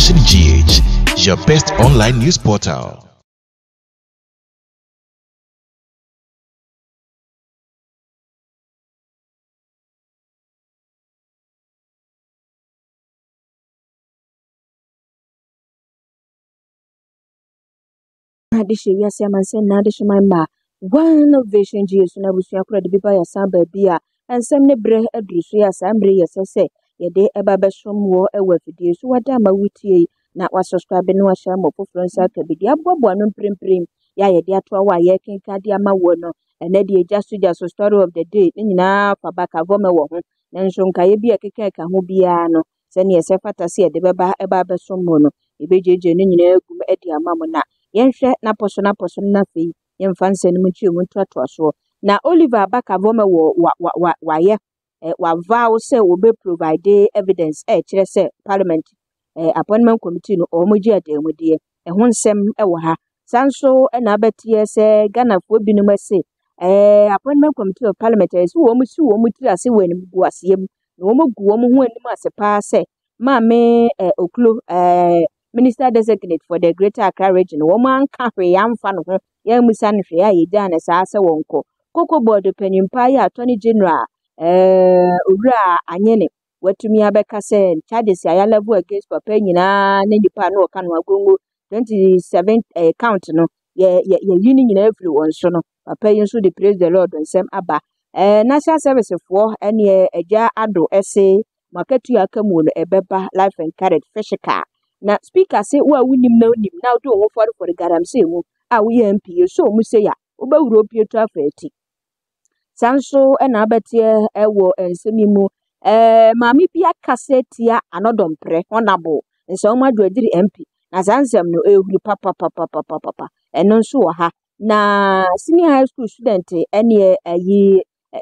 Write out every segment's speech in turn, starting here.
Nation GH, your best online news portal. Addition, yes, I am saying, addition, my ma. One of Vision GH, and I wish you could be by a samba beer, and some nebre a drusia, assembly, yes, I say, ye day a babes from war, a word for dear, so what am I with ye? Not was subscribing no sham of influence, I could be the above one prim prim. Ya, ye dear to our yakin cadiama wono, and Eddie just story of the day, in now for back a woman woman, and so can be a cake, who be ano, send yourself at a sea, the baba a babes from mono, if you genuine, Eddie, a mamma. Yenhwe na poso na fe yemfa nse no mutwe mu ntoto so na Oliver Abakavome wa ye wa vow say we be provide evidence kire say parliament appointment committee no omoji ademudie ho nsem wo ha sanso na abetie say Ghana fo binum ase appointment committee of parliament so wo mu si wo mu tiri ase wo anim gu asem na wo mu gu wo mu ho anim ase pa say maame oklo Minister designate for the Greater Accra region, woman cafe yam fan of young Missan Fia, Yan as Asa Wonko, Coco Board, Penimpa, Attorney General, Ura, Anyene, what to me Abeka said, Chadis, I love against Papenina, Nipano, Kanwagungu, 27 count, no, union everyone, so no, Papayan so the praise the Lord and Sam Abba, National Service for any a jar ado essay, Marketu Akamun, a beba, life and carrot, fish car. Na speaker say wa wunim na unim na do wo for the garamse mu a wo MP so mu say ya wo ba wuro pie to afati sanso na abetie wo ensemi mu maami bia kasetia anodompre honorable nso ma do adiri MP na sansem no ehuru papa eno nso wo ha na senior high school student ene ayi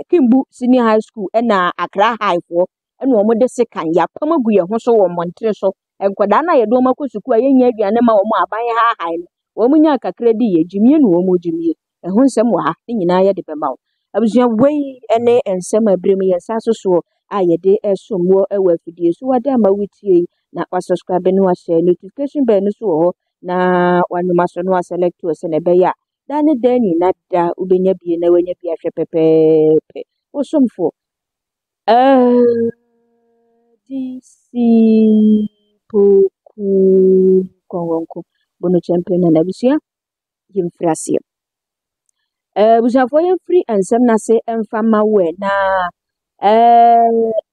Kimbu senior high school na Accra high for ene wo mo de sekan ya pamagu ye ho so wo montre so enkwada na yedo makosuku ayenya aduane ma wo mo aban ha ha no wo munya kakra di ye jimie no wo mo jimie ehun nsem wa ha nyina ye de bema wo abusua wei ene ensem abrem ye saso so ayede esomwo ewa fidie so wada ma wutie na wa subscribe no wa share notification bell no so ho na wanuma so no select o se ne be ya dane dani na da ubenya bie na wanya bia hwe pepepe osomfo DC Poku Kongonko Bono champion na bisia yimfrasie busafo yemfri ensem na se emfama we na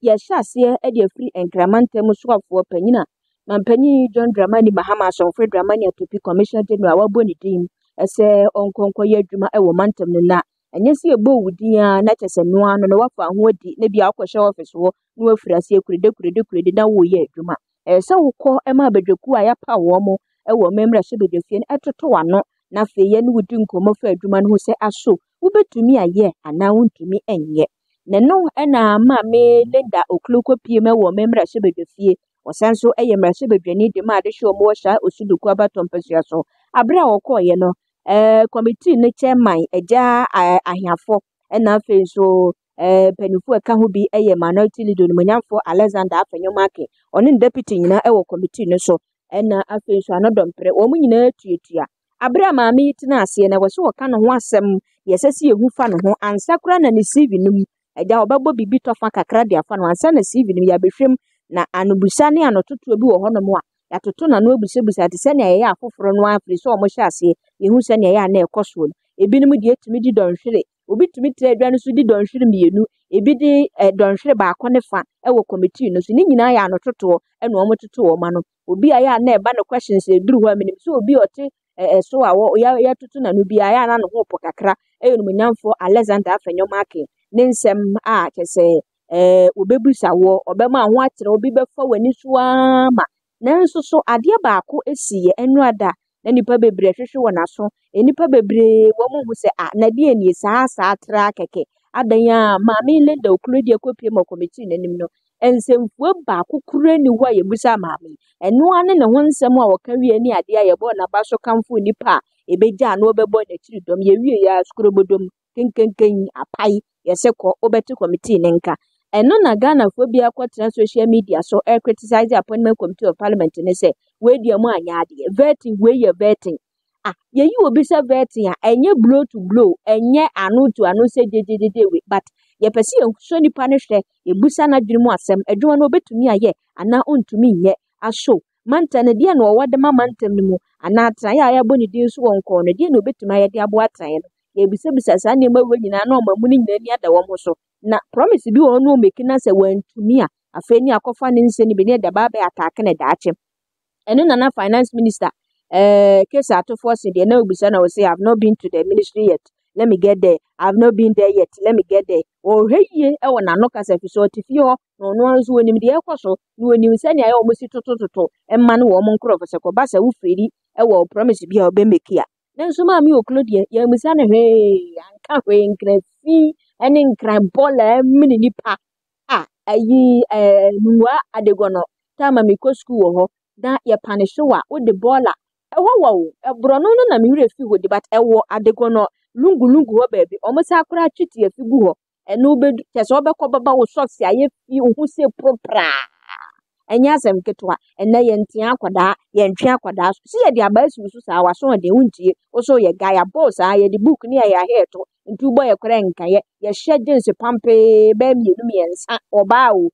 ya hyasie e de free enkramantem soafo panyina mampanyi John Dramani Mahama Sonfre Dramani Atopi Commissioner General waboni dim ese onkonko ye adwuma e wo mantem na anyesi ebo wudia na chese no ano no wafa ho adi na bia akwhye office wo no afrasie kurede na wo ye adwuma se wokọ ema bedweku aya pa wo mo e wo memra hye bedwefie na etoto wano na fe ye no wudi nkomo fa adwuma no se aso wobetumi aye ana wontumi enye ne no na ma me Linda Okloko piem wo memra hye bedwefie osanso eye memra hye bedwani de ma de hye omo hya osuduku abatompasua so abra wokọ ye no committee ne chairman eja ahiafo na fe so penifu aka ho bi eye minority leader no manyamfo Alexander Afenyomake oni deputy nyina ewo committee no so na afi so anodompre wo mu nyina tuatua abra maami tina ase na wo so woka no ho asem yesesi ehu fa no ho ansakura na ne CV num eja obabo bibi tofa kakra de afa no ansa na CV num ya behwem na anubusa ne anototo bi wo ho no mo a yatoto na no abusebusa te se na ye afoforo no afri so omo hye ase yehu se na ye na ekoso no ebinum de etumi di donhwere obi tumi tre adwa so di donhwere mienu ebi di donhwere ba akone fa ewo committee no so ni nyina ya anototo ena omo toto wo ma no obi aya na eba no questions eduru ho aminim so obi ote so awo ya toto na no bi aya na no ho po kakra eyo no nyamfo Alexander Afenyomake ne nsem a kese obebusa wo obema ho akyere obi befa wani so ama nanso so ade baako esiye enrada na nipa bebre hwehwe wona so enipa bebre wo mu hu se na de eni saa atra keke adan a maami Linda Okurodi akopie ma committee nanim no ensemfuo baako kure ni ho yebusa maami eno ane ne ho nsem a wokawie ni ade a yebo na ba so kamfo nipa ebeja na obebo na chiri dom ye wie ya skrobodom kenkenken apai yeseko obeti committee nenka eno na Ghana fo bia kwatra social media so criticize appointment committee of parliament ne say we dia mu anya ade vetting we ye vetting ye yi obi se vetting enye blow to blow enye anu to anu se dededede we but ye pese ye so nipa ne hwe ye busa na dwene mu asem adwuma no obetumi aye ana ontumi nye aso manta ne dia no wode ma mantam ne mu ana atra ya boni din so wonko no dia no obetumi aye de abo atra ye no ye bisa sa ne ma we nyina na omamu ne nyina ni ada wo mo so na promise bi wo no make na se wantumi a afa ni akofa ne nse ni bi ne da ba ba attack ne daache eno na finance minister case atofo se de na obisa na we say I've not been to the ministry yet let me get there I've not been there yet let me get there o heye e wo na no kasa fi so tifi ho no no nso onim de ekoso no onim se ne aye o musi totototo emma ne wo mo nkro fese ko ba se wo feri e wo promise bi a obe make a nso ma mi oklodie ya musa ne hwe anka hwe nkrafi ene nkran bola mini nipa ayi nuwa adegono tama mi ko school ho da ye punish wa wo de bola wo ebro no na mi wure fi ho de but ewo adegono lungu ho baabi o mo sa akura twiti afi gu ho eno obedu tese obekọ baba wo socks aye fi hu se propra enya asem ketwa ena ye ntia akwada ye ntwe akwada so ye de abasu su sa waso de wuntie wo so ye guy boss ye de book ni ya heto ntu boy ekore nka ye hye jeans pampe ba mienu miensa oba o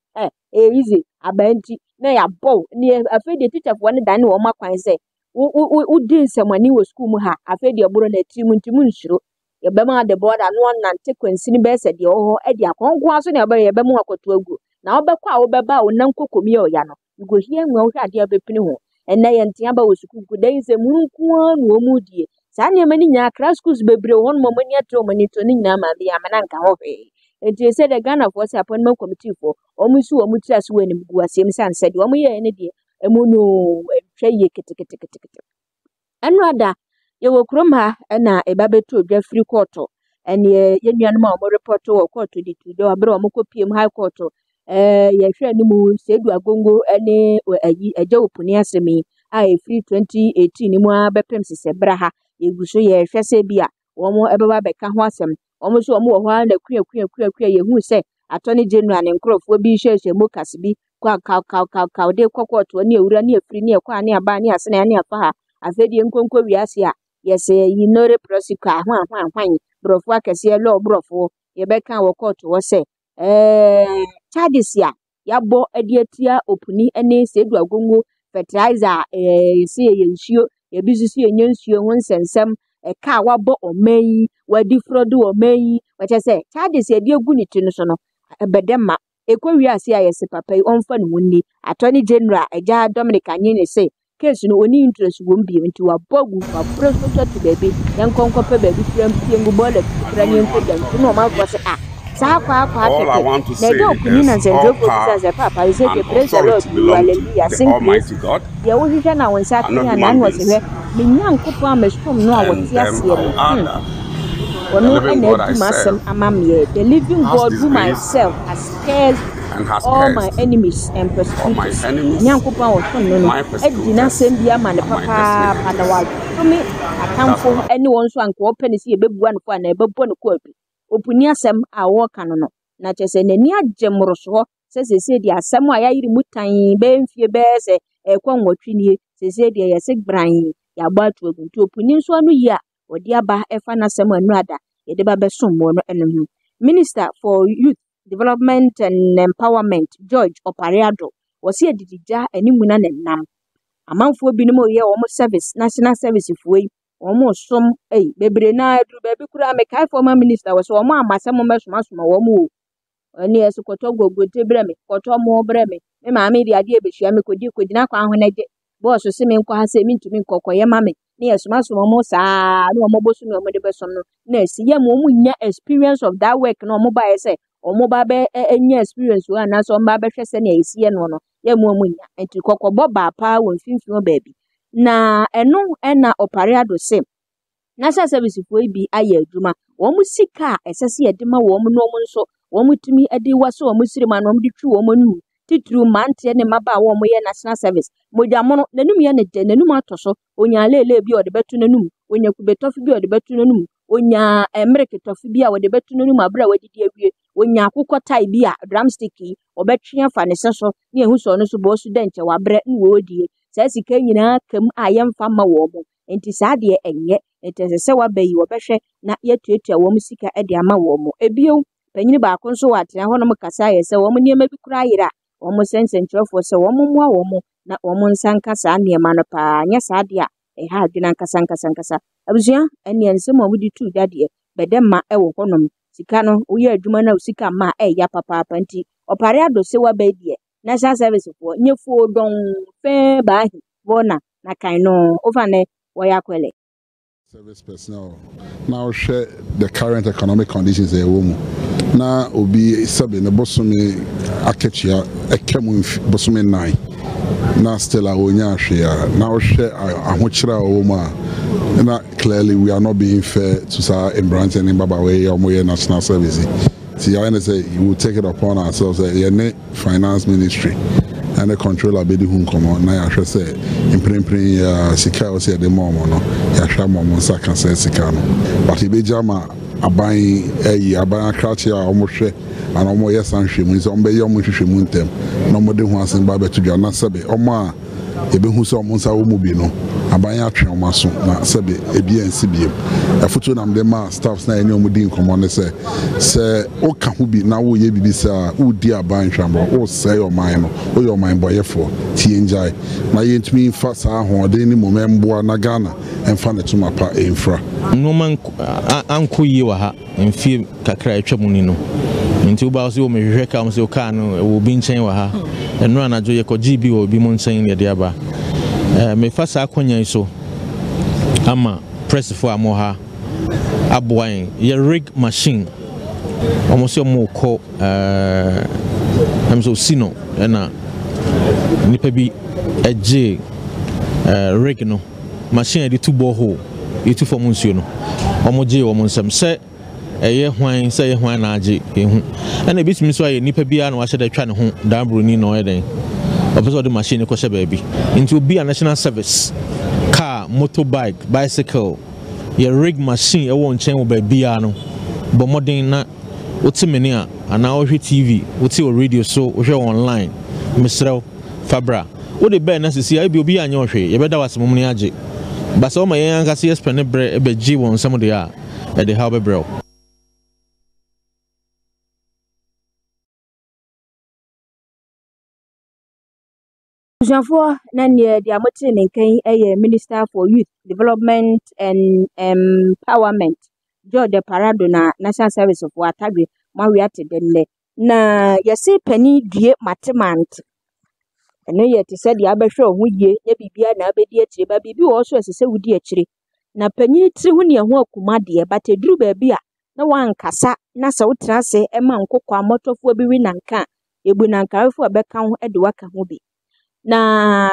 easy abanti na ya bow ni afi de teacher fo ne dan wo makwan se wo din semani wo school mu ha afi de oburo na timu ntimu nsuro ye be ma de border no nante kwansi ni be se de ho e de akonkwa so na ye be mu akoto agu na obekwa wo beba wo nan kokomi o ya no go hie nwa wo hade abepini ho ena ye ntia ba wo school ku den se munku anu omudie sa ne mani nya class schools bebre won mo mani atro mani to ni nya ma bia mananka ho he enti se de Ghana for say appointment committee for omusu omutira so wani mgu asem san said omu ye ne de emu no hwe ye ketekete anu ada ye wo krom ha na eba betu odwa free court ene ye nuanom a mo report wo court di tudo abere omo kopiem high court ye hwe ni mu sedu agongo ene ayi eja opuni asemi a free 2018 ni mu abepem sese bra ha eguso ye hwe se bia omo ebeba beka ho asem omo so omo wo ha na kua ye hu se attorney general ne nkrofo bi hwehwe mokas bi kwa ka de kokoto ne ewura ne afiri ne kwa ne aba ne asene ne afa ha afedie nkonko wiase a yese yi nore prosecute hwan brofo akese law brofo ye beka wo court wo se charges ya bo adietia opuni ene sedu agongo fertilizer se ye nsuo ye bizusu ye nsuo ho nsensem ka wabo omeyi wadi frodo omeyi wacha se charges ye die gu ni tinu so no bedema ekwawi ase ayese papa yi onfa no munni attorney general eja Dominic Anyene se case no oni interest wo mbi nti wa bogu wa prosecutor to baby yankonko pe baby frem tiengu bola frani enko dan no ma ko se sa kwa tete na do kuni na zenjo ko se papa yi se ke praise the Lord hallelujah sing Almighty God ya wo hwehwe na won sa kan na no se hwe me nyankopo amestom no a wo ti ase Ono ene masem amamye the living God whom myself has scared all my enemies and persecutors. Nyankopa wo ton no edina sem bia ma ne papa pada wa tumi atamfo ene won so anko opene si ebebu anko na ebebo ne ko abi opuni asem a wo ka no na chese nani agemroso se di asem a yayiri mutan be mfie be se ekwa nwotwini se di yese bran ya gbatu oguntu opuni so anu yi a odi aba efa na asem anu ada yede ba besom mo no enu Minister for Youth Development and Empowerment George Opariado was here didija animu na nam amanfo bi no mo ye omo service national service fuwe omo som bebre na adu bebi kura me kai former minister was omo amasem mo mesoma wo ani esikoto gogote breme koto mo breme me ma me di ade ebehia me kodi na kwa ahonaje boss se me nkwa ha se me ntumi nkokoye ma me ne esoma mo saa no mo bosu no mo de besom no na si ye mo nya experience of that work no mo ba ye omo ba be enya experience wa na so mba be hwese na esiye no ye mo nya enti kokobọ ba pa won finfin baabi na eno na Opariado se na service fo bi aye adwuma wo mu sika esese ye de ma wo mu no mo nso wo mu tumi ade wase wo mu sirima no mo de twi wo mu nu titru mante ne maba wo mo ye national service mojamo no nanum ye ne de nanum atoso onya lele bi o de betu nanum onya kubetofi bi o de betu nanum onya emerike tofi bi a wo de betu nanum abra wadidi awie onya akukọ tai bi a drumstick obetwe afa ne seso ne ehu so no so bo student wa bre nwo odie saa sika nyinaa kam a yɛmfa ma wɔ mo nti saa deɛ ɛnyɛ nti sɛ wabayi wɔbɛhwɛ na yɛtuatua wɔ mo sika de ama wɔ mo ebio panyin baako nso wɔ atena hɔ no mo kasa yɛ sɛ wɔ mo nneɛma bi kura yera wɔ mo sɛnsɛnkyerɛfoɔ sɛ wɔ mo mmoa wɔ mo na wɔ mo nsa nka saa nneɛma no paa nyɛ saa deɛ a ɛha adwena nkasa abusua ɛne nsɛm a wodi tu dadeɛ bɛdɛma ɛwɔ hɔnom sika no woyɛ adwuma na sika ma ɛyɛ papaapa nti ɔpare ado sɛ wabayi deɛ national service for nyefo don fe baahi bona na kan no over ne wɔyɛ service personnel now share the current economic conditions a woman na obi sabe ne bosome akechia ekemu bosome 9 na still a wonya hwea now share ahokyera a woman na clearly we are not being fair to sa embrance and baba we omoye national service. See, I say we will take it upon ourselves. The finance ministry and the controller be the who come on. Now I should say in print sika say the mom no. Ya sha mom saka say sika no. But he be jama aban aban kratia omohwe and omo yes anhwemu so ombe yo mohwehwe mu ntem. No mo de ho asen ba beto dwa na sebe omo a ebe hu so omo nsa wo mu bi no. Aban atwe omo so na sebe ebi ansi bi. Afutu nam de ma staffs na enyo mudi nkomo ne se o ka hu bi na wo ye bibi sa wo di aban hwambo o say your mind no o your mind boyefo tie njai na ye ntumi fa sa ho de ni momemboa na Ghana emfa ne tuma pa emfra no man anko yi wa ha emfie kakra atwa mu ni no nti uba so me hwehwe ka mo se o ka no wo bi nchen wa ha eno anajo ye ko GB wo bi mo nchen ne de aba me fa sa akonya so ama press for amoha aboan ye rig machine almost your more call I'm so sino na nipa bi eje rig no machine de two borehole e two for munsuo no omoje wo monsam se eye hwan se ye hwan na age ehu na bitimi so aye nipa bi a na wa hye da twa ne ho dambroni no eden opeso de machine ko hye ba bi into be a national service car motorbike bicycle your rig machine e won chen wo ba bia no bo modern na oti meni a ana wo hwe TV oti o radio so wo hwe online misrew fabra wo de be na sisi ai bi obi anya wo hwe ye beda wasem mu ni age ba so ma yen anka se spend bre e be gi won some de a e de how be bro Janfo na ne dia mote ne kan eye Minister for Youth Development and Empowerment George Parado na National Service of Watagwe mawiate denne na yesi pani due matemant eno ye te se dia abehwe ho yie ye bibia na abedi akire ba bibi wo so esese wudi akire na pani tiri ho ne ho akuma de bateduru ba bia na wankasa na se wotra se ema nkokwa amotofo bi wi nanka ebu nankarefo abeka ho de waka ho bi na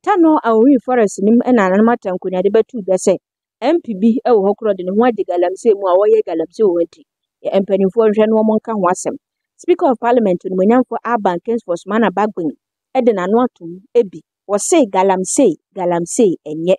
tano awi forest nim na nanamata nkonya de batu be se MPB e wo hokro de ne ho ade galamse mu a wo ye galamse wo nti empanifo nhwe no mo nka ho asem Speaker of Parliament no manyamfo Aban Kingsforce mana bagbin e de nano atom ebi wo se galamse enye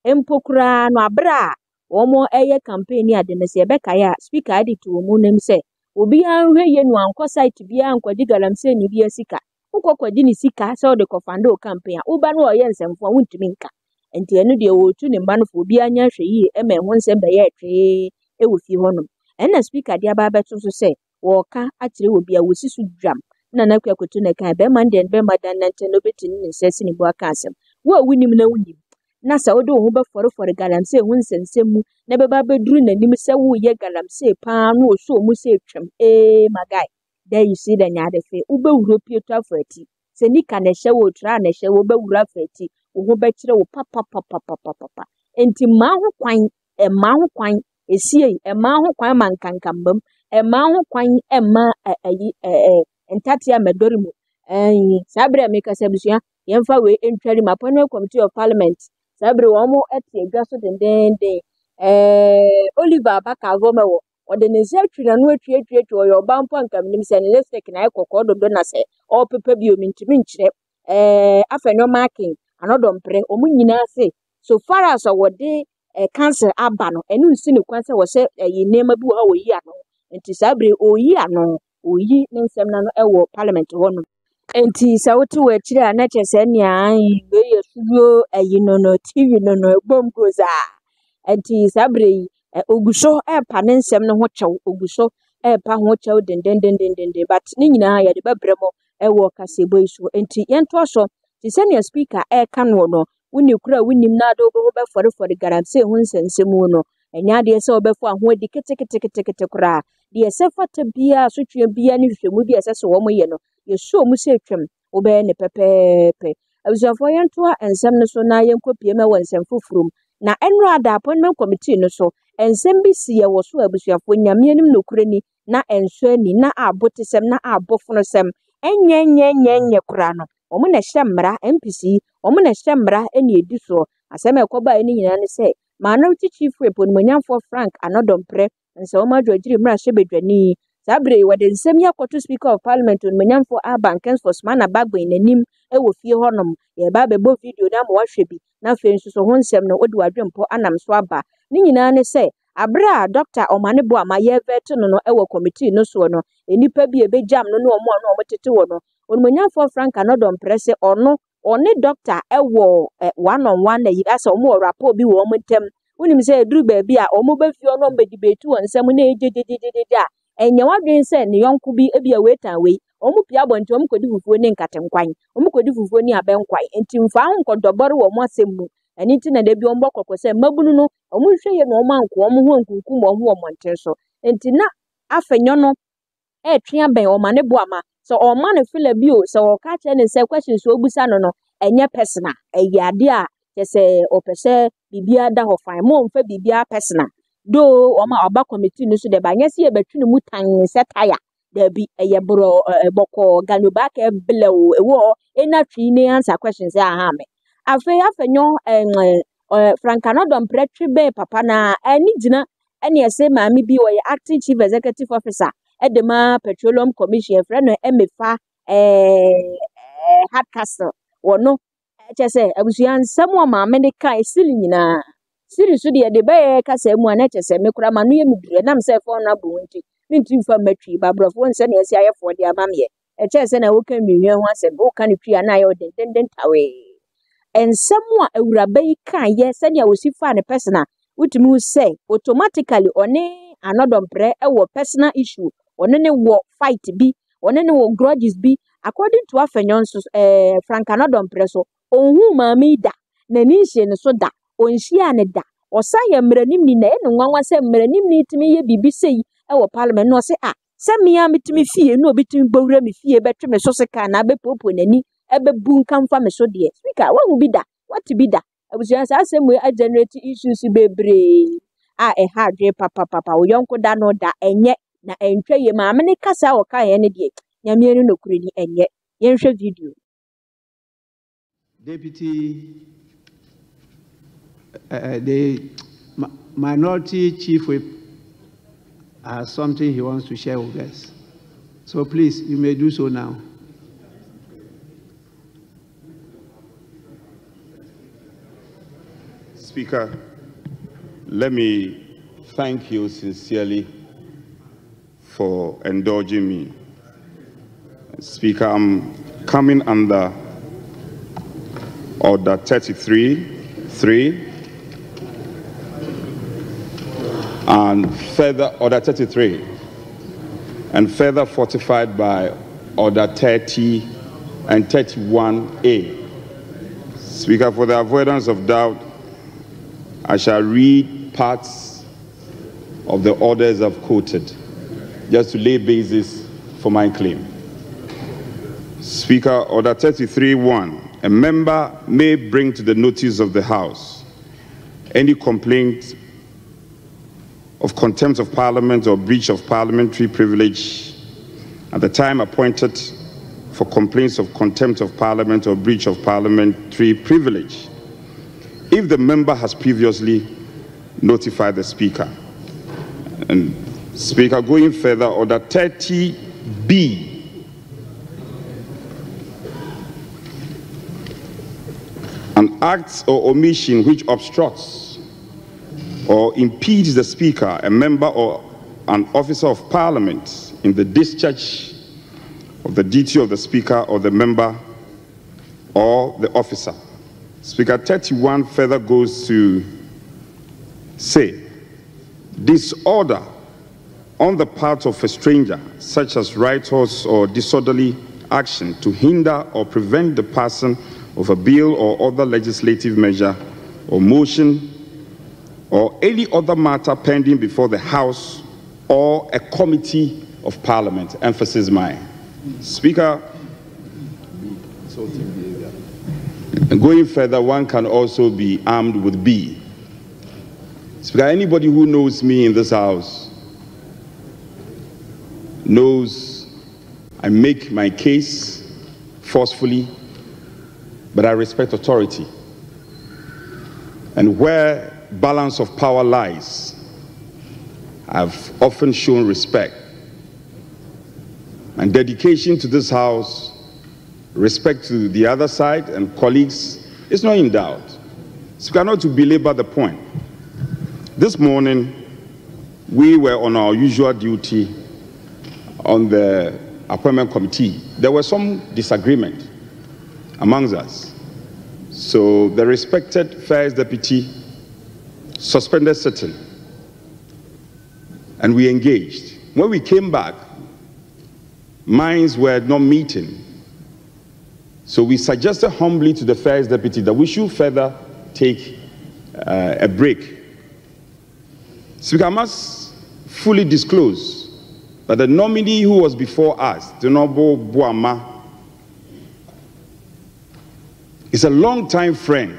empokura no abra wo mo eye campaign ade ne se be kaya speaker ade to mu nem se obi anhwe ye no anko site bia ankwadi galamse ni bia sika ukokodi ni sika so de kofando campaign uba no oye nsemfo wuntumi nka enti enu de wotu ne manfo bi anya hwe yi ema ho nsem be ye twe e wo fi honom ena speaker de aba beto so se wo ka akire wo bia wosisu dwam na na kwakotu ne kan be man den be madan nante no betin ne sesi ni bo aka asem wo wunim na wunim na sa wo de wo be for galamse hu nsensem mu na be ba beduru nanim se wo ye galamse pa no so mu se twam magai. There you see the nyadefe ube wuro pieto afati se nika na hye wo tra na hye wo be wuro afati wo ho be kire wo papa enti ma ho kwan esie ma ho kwan mankankambam ma ho kwan ma entati amedori mu sabre me kasa busua yemfa we entwari mapanel committee of parliament sabre wo mo etie gwaso den Oliver Abaka gomewo ode ne se atwira no atwie oyo bampo ankam nim se ne lipstick na ekoko dodo na se o pepa bi o mintimi nkyire afenyo marking anodo mpre o mu nyina se so far as wode cancer aba no enu nsi ne kwan se wo se yi nema bi wo yi ano enti sabre oyi ano oyi ne nsem na no ewo parliament ho no Enti sa wotu wachiri a na chese nia we yesuyo ayi no TV no bom goza. Enti sabre yi oguso pa ne nsem no ho chew oguso pa ho chew den but ni nyina ya de bebremo wo kasebo isu. Enti yento so ti senior speaker ka no woni kura wonim na do bo be for guarantee ho nsensemu no enya de se obefo aho adi kete kura de se fata bia so twa bia ne hwehwemu bia se so wo moye no yesu omu se twem obe ne pepepe abusafo yento ensem no so na yenkopie ma wonsem fufurum na enro ada appointment committee no so ensem bi si ye wo so abusafo nyame anim nokurani na enso ani na abotesem na abofonosem enye kura no omu na hyemra MPC omu na hyemra eni edi so asem ekoba eni nyina ne se Minority Chief Whip Onimonyamfo Frank Anodompre nse omu adwagiri mra hyebedwani Sabre wade nsem yakoto Speaker of Parliament Onimonyamfo Abankens for Smana Bagbe nanim ewo fie honom ye ba bebo video na mo wahwe bi na fe nsuso ho nsem no odi wadwempo anam so aba ni nyina ne se abra Dr. Omanebo amaye vet no ewo committee no so no enipa bi ebejam no no omo no omotete wo no Onimonyamfo Frank Anodompre se ono oni doctor ewo one on one na yi asa omo rapport bi wo omontem unim se eduru ba bi a omo ba fie no mbe debate wo nsem na ejejejejejej enye wadwen se ne yonko bi ebia wetan we omu pia bonti omu kodi fufuo ne nkatenkwan omu kodi fufuo ni abenkwan enti mfa ho nkodobore wo mo asemu ani ti na da bi ombo kokose mabunu no omu hweye no omo anko omu ho nkunkum omu wo monten so enti na afenyo no twa ben Omanebo ama so oma ne fila bio so o ka che ne se questions obusa no enye personal eyade a se opese bibia da ho fan mo mfa bibia personal do oma oba committee no so de ba nyese ye betwene mu tan setaya da bi eye bro boko ganuba ka blew ewo ena twi ne answer questions ha me afenyo Frank Anodompre be papa na ani gina ene ese maami bi wo acting chief executive officer Edema Petroleum Commission friend emefa Hardcastle wono chese abusuan samwa maame ne kai sili nyina siri so de be kasa mu ana chese me kura manu ye midure nam se fo na bo nti minti mfa matwi babrofo nse na esi ayefo de amamye chese na wo kan miwie ho asem wo kan twi ana ye den tawe ensamwa awuraba yi kan ye se ne wosifa ne personal utimi say automatically one Anodompre ewo personal issue one ne wo fight bi one ne wo grudges bi according to afenyon so Frank Anodompre so onhu maami da na ni hye ne so da onhia ne da osa ye mranim ni na ene nwanwa se mranim ni timi ye bibi sei ewo parliament no se se mia mitimi fie no obitimi bowura mi fie betwe me so se ka na be popo nani ebe bu nkamfa me so de speaker wa hu bi da what bi da abusuan sa asem we generate issues bebre hardre papa wo yonko da no da enye na entwe ye maame ne kasa wo ka ye ne de nyame enu nokure ni enye yenhwe video Deputy the Minority Chief Whip has something he wants to share with us, so please you may do so now. Speaker, let me thank you sincerely for indulging me. Speaker, I'm coming under Order 33(3) and further Order 33 and further fortified by Order 30 and 31A. Speaker, for the avoidance of doubt, I shall read parts of the orders I've quoted, just to lay basis for my claim. Speaker, Order 33(1). A member may bring to the notice of the House any complaint of contempt of Parliament or breach of parliamentary privilege at the time appointed for complaints of contempt of Parliament or breach of parliamentary privilege, if the member has previously notified the Speaker. And Speaker, going further, Order 30B. An act or omission which obstructs or impedes the Speaker, a member or an officer of Parliament in the discharge of the duty of the Speaker or the member or the officer. Speaker 31 further goes to say, disorder on the part of a stranger, such as riotous or disorderly action to hinder or prevent the passing of a bill or other legislative measure or motion or any other matter pending before the House or a committee of Parliament. Emphasis mine. Speaker, going further, one can also be armed with B. Speaker, anybody who knows me in this House knows I make my case forcefully, but I respect authority. And where balance of power lies, I've often shown respect. And dedication to this House, respect to the other side and colleagues, is not in doubt. Speaker, not to belabor the point. This morning, we were on our usual duty on the appointment committee. There was some disagreement amongst us. So the respected First Deputy suspended sitting, and we engaged. When we came back, minds were not meeting. So we suggested humbly to the First Deputy that we should further take a break. Speaker, I must fully disclose that the nominee who was before us, the Honorable Boama, is a long-time friend,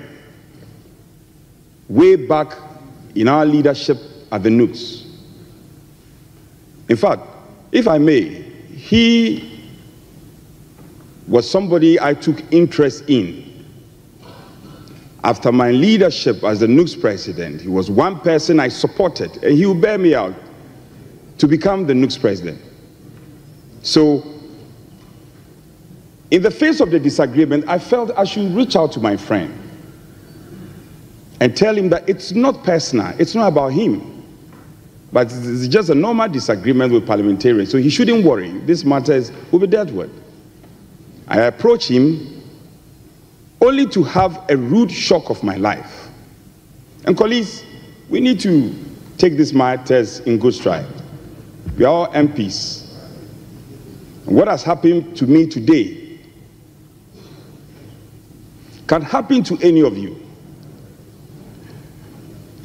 way back in our leadership at the Nooks. In fact, if I may, he was somebody I took interest in. After my leadership as the Nooks president, he was one person I supported, and he will bear me out to become the Nooks president. So, in the face of the disagreement, I felt I should reach out to my friend and tell him that it's not personal, it's not about him, but it's just a normal disagreement with parliamentarians, so he shouldn't worry. This matter will be dealt with. I approached him only to have a rude shock of my life. And colleagues, we need to take this matters in good stride. We are all MPs. And what has happened to me today can happen to any of you.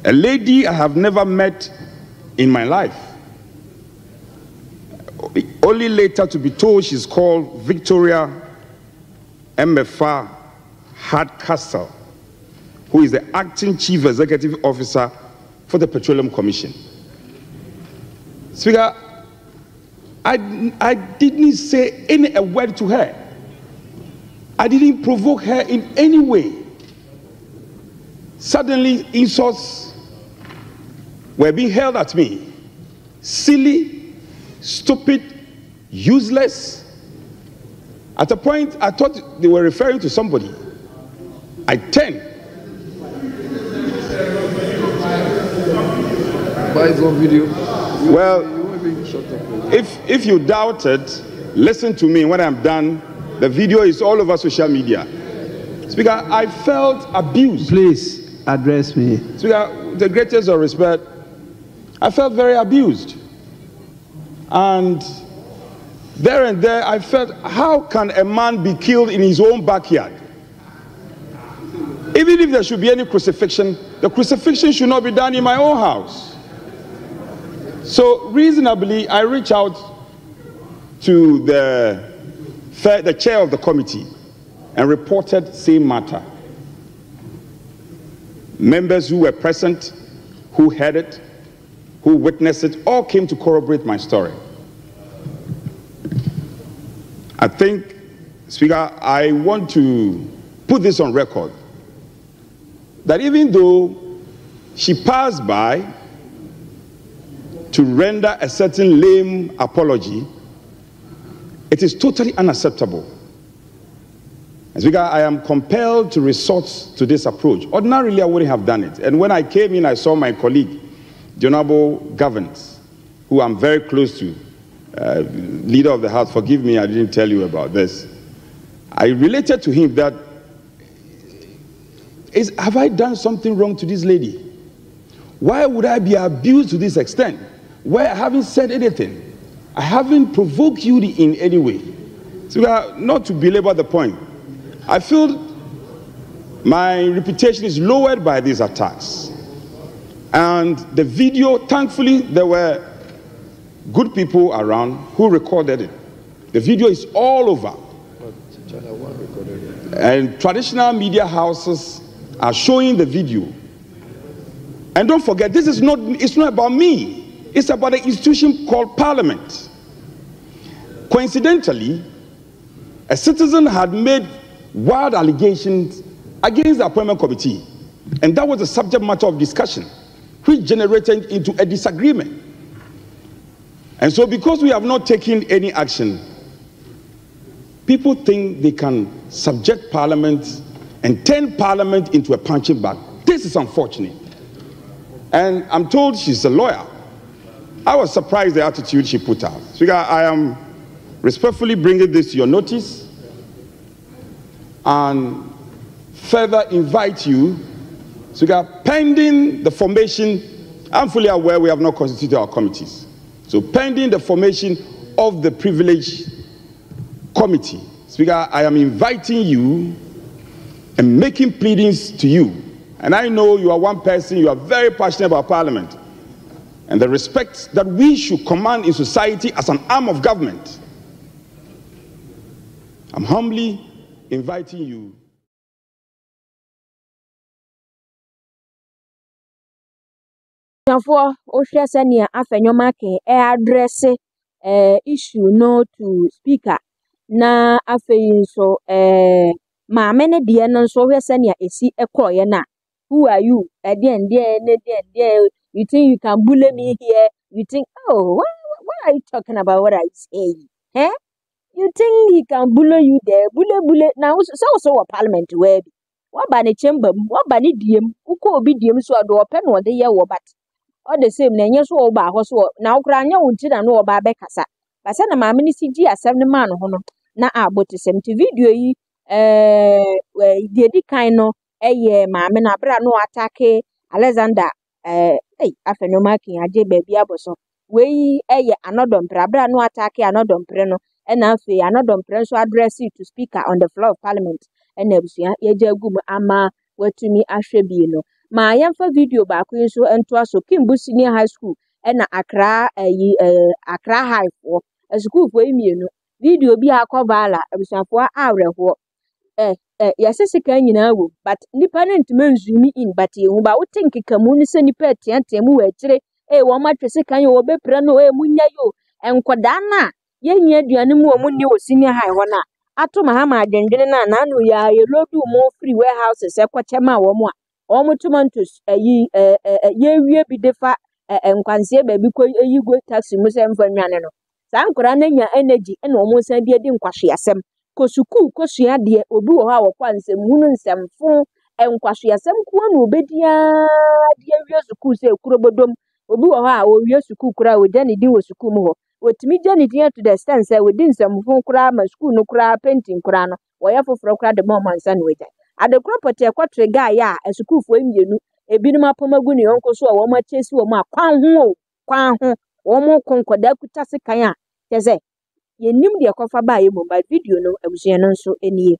A lady I have never met in my life, only later to be told she's called Victoria Mfa Hardcastle, who is the acting chief executive officer for the Petroleum Commission. Speaker, I didn't say a word to her. I didn't provoke her in any way. Suddenly, insults were being hurled at me. Silly, stupid, useless. At a point, I thought they were referring to somebody. I turned. Well, if you doubted, listen to me when I'm done. The video is all over social media. Speaker, I felt abused. Please address me. Speaker, with the greatest of respect, I felt very abused. And there and there, I felt, how can a man be killed in his own backyard? Even if there should be any crucifixion, the crucifixion should not be done in my own house. So reasonably, I reached out to the chair of the committee and reported same matter. Members who were present, who heard it, who witnessed it, all came to corroborate my story. I think, Speaker, I want to put this on record, that even though she passed by to render a certain lame apology, it is totally unacceptable. Speaker, I am compelled to resort to this approach. Ordinarily, I wouldn't have done it. And when I came in, I saw my colleague, the Honorable Governance, who I'm very close to, Leader of the House, forgive me, I didn't tell you about this. I related to him that, have I done something wrong to this lady? Why would I be abused to this extent? Why I haven't said anything? I haven't provoked you in any way. So not to belabor the point, I feel my reputation is lowered by these attacks. And the video, thankfully, there were good people around who recorded it. The video is all over. And traditional media houses are showing the video. And don't forget, it's not about me. It's about the institution called Parliament. Coincidentally, a citizen had made wild allegations against the appointment committee. And that was the subject matter of discussion, which generated into a disagreement. And so because we have not taken any action, people think they can subject Parliament and turn Parliament into a punching bag. This is unfortunate. And I'm told she's a lawyer. I was surprised the attitude she put out. So I am respectfully bringing this to your notice and further invite you, so pending the formation, I'm fully aware we have not constituted our committees. So pending the formation of the privilege committee, Speaker, I am inviting you and making pleadings to you. And I know you are one person, you are very passionate about Parliament and the respect that we should command in society as an arm of government. I'm humbly inviting you. For Oshasania Afenyomake address issue no to speaker na afei so maame ne de no so hwesania esi ekroye na who are you you think you can bully me here, you think what are you talking about, what I say, you think he can bully you there, bully now so Parliament where what ba ne chamber what ba ne diem uko obi diem so ado open no de ye wo but all the same na enye so oba ho so na ukra anya wunti na no oba be kasa ba se na maame ni sigi asem ne man ho no na abotisem ti video yi di kan no eye maame na bra no attack Alexander Afenyomake aje baby aboso we eye anodompre bra no attack anodompre no na afi anodompre so address it to speaker on the floor of Parliament na abusua ye jagum ama watumi ahwe bi no ma yemfa video ba ko so ento aso Kimbu Senior High School na Accra Accra High for school for imienu video bi akovala abusuafo awreho yasesika nyina wo but nipa ne ntime zoom in but yehu ba wo think kamu ni se nipa atiantemu wa akire wo matwese kan yo bepre no munya yo enkoda na yenya aduane mu omunni wo Senior High ho na ato mahama adwendwene na nanu ya yelodu mo free warehouses ekwochema wo mo a omo tomatoes yewie bi defa enkwanse ba bi ko yigo taxi mu se mfa nwane no sa nkora na nya energy na omo san bi edi nkwahweasem ko suku ko sua de obi wo ha wo kwansem hunu nsemfo enkwahweasem ko na obedia de awie suku se kurobodom obi wo ha wo wie suku kura wo de ne di wo suku mu ho otimi jani dia to the extent say within some fun kura ma school no kura painting kura no wo ya foforo kura de mo mansa no eja ade kura pote kwatre ga ya school fo emienu ebinum apamagu ne yonko so wo ma chesi wo ma kwan ho wo mo konkoda kuta sekan a teze yenim de kofa ba ye mo ba video no abusua no so enie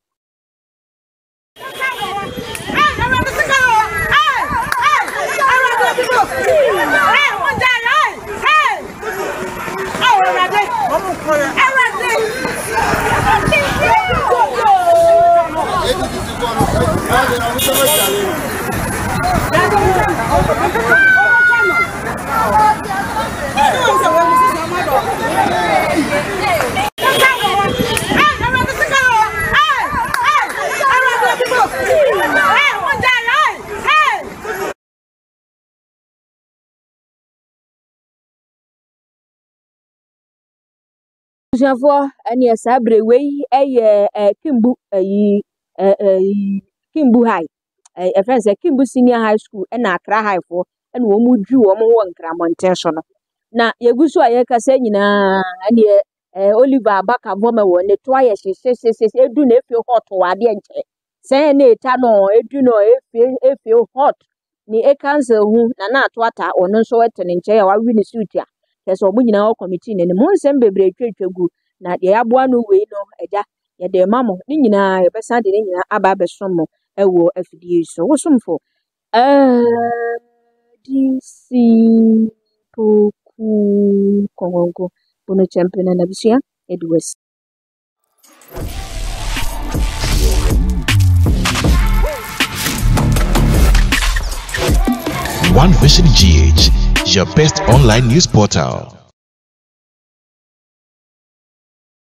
Javo ani asabre we Kimbu Kimbu High friends Kimbu Senior High School na Accra High for and wo mu dwu wo mo wo Nkramonten so no na yeguso ayekasa nyina ane Oliver Abaka Voma won to aye edu na efe hot wade enche say na eta no edu no efe hot ni e cancel hu na ato ata ono nso wetene nche ya wawi ni suit a kese omu nyina o committee ne mo nsem bebre twetwagu na de yaboa no we no eja ye de mamo ni nyina ye besa de nyina aba besom ewo afidie so wosomfo DC poku kongo bono champion na bisia Edwest One Vision GH, your best online news portal.